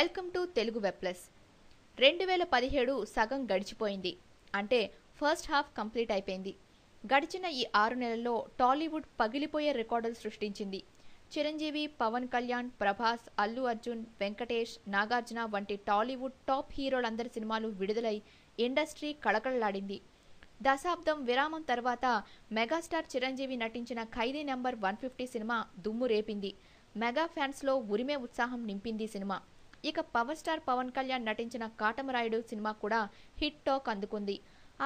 Welcome to Telugu web plus. 2017 సగం గడిచిపోయింది. అంటే ఫస్ట్ హాఫ్ కంప్లీట్ అయిపోయింది. గడిచిన ఈ 6 నెలల్లో టాలీవుడ్ పగిలిపోయే రికార్డులు సృష్టించింది. చిరంజీవి, పవన్ కళ్యాణ్, ప్రభాస్, అల్లు అర్జున్, వెంకటేష్, నాగార్జున వంటి టాలీవుడ్ టాప్ హీరోలందరి సినిమాలు విడుదలై ఇండస్ట్రీ కళకళలాడింది. దశాబ్దం విరామం తర్వాత మెగాస్టార్ చిరంజీవి నటించిన ఖైదీ నెంబర్ 150 సినిమా దుమ్ము రేపింది. మెగా ఫ్యాన్స్లో ఉరిమే ఉత్సాహం నింపింది సినిమా. ఇక పవర్ స్టార్ పవన్ కళ్యాణ్ నటించిన కాటమరాయుడు సినిమా కూడా హిట్ టాక్ అందుకుంది.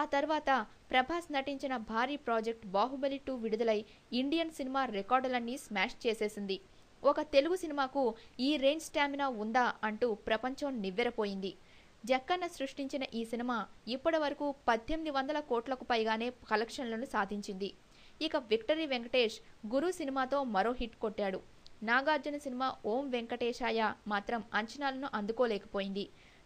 ఆ తర్వాత ప్రభాస్ నటించిన భారీ ప్రాజెక్ట్ బాహుబలి 2 విడుదలై ఇండియన్ సినిమా రికార్డులన్నీ స్మాష్ చేసేసింది. ఒక తెలుగు సినిమాకు ఈ రేంజ్ స్టామినా ఉందా అంటూ ప్రపంచం నివ్వెరపోయింది. జక్కన్న సృష్టించిన ఈ సినిమా ఇప్పటి వరకు 1800 కోట్లకు పైగానే కలెక్షన్లను సాధించింది. ఇక విక్టరీ వెంకటేష్ గురు సినిమాతో మరో హిట్ కొట్టాడు. నాగార్జున సినిమా ఓం వెంకటేశాయ మాత్రం అంచనాలను అందుకోలేకపోయింది.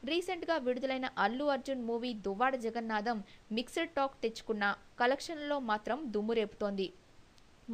రీసెంట్గా విడుదలైన Allu Arjun movie Duvvada Jagannatham mixed talk తెచ్చుకున్న కలెక్షన్లలో మాత్రం దుమ్ము రేపుతోంది.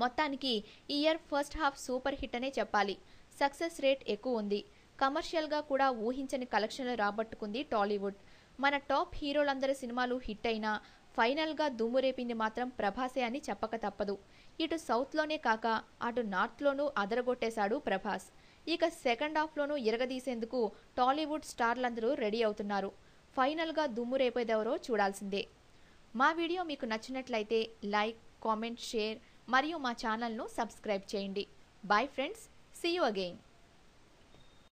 మొత్తానికి ఈ year first half super hit అనే చెప్పాలి. సక్సెస్ రేట్ ఎక్కువ ఉంది. కమర్షియల్గా కూడా ఊహించని కలెక్షన్లు రాబట్టుకుంది టాలీవుడ్. మన టాప్ హీరోలందరి సినిమాలు హిట్ అయినా ఫైనల్గా దుమ్ము రేపింది మాత్రం ప్రభాసే అని చెప్పక తప్పదు. ఇటు సౌత్లోనే కాక అటు నార్త్లోనూ అదరగొట్టేశాడు ప్రభాస్. ఇక సెకండ్ హాఫ్లోనూ ఇరగదీసేందుకు టాలీవుడ్ స్టార్లందరూ రెడీ అవుతున్నారు. ఫైనల్గా దుమ్ము రేపేదెవరో చూడాల్సిందే. మా వీడియో మీకు నచ్చినట్లయితే లైక్, కామెంట్, షేర్ మరియు మా ఛానల్ను సబ్స్క్రైబ్ చేయండి. Bye friends, see you again.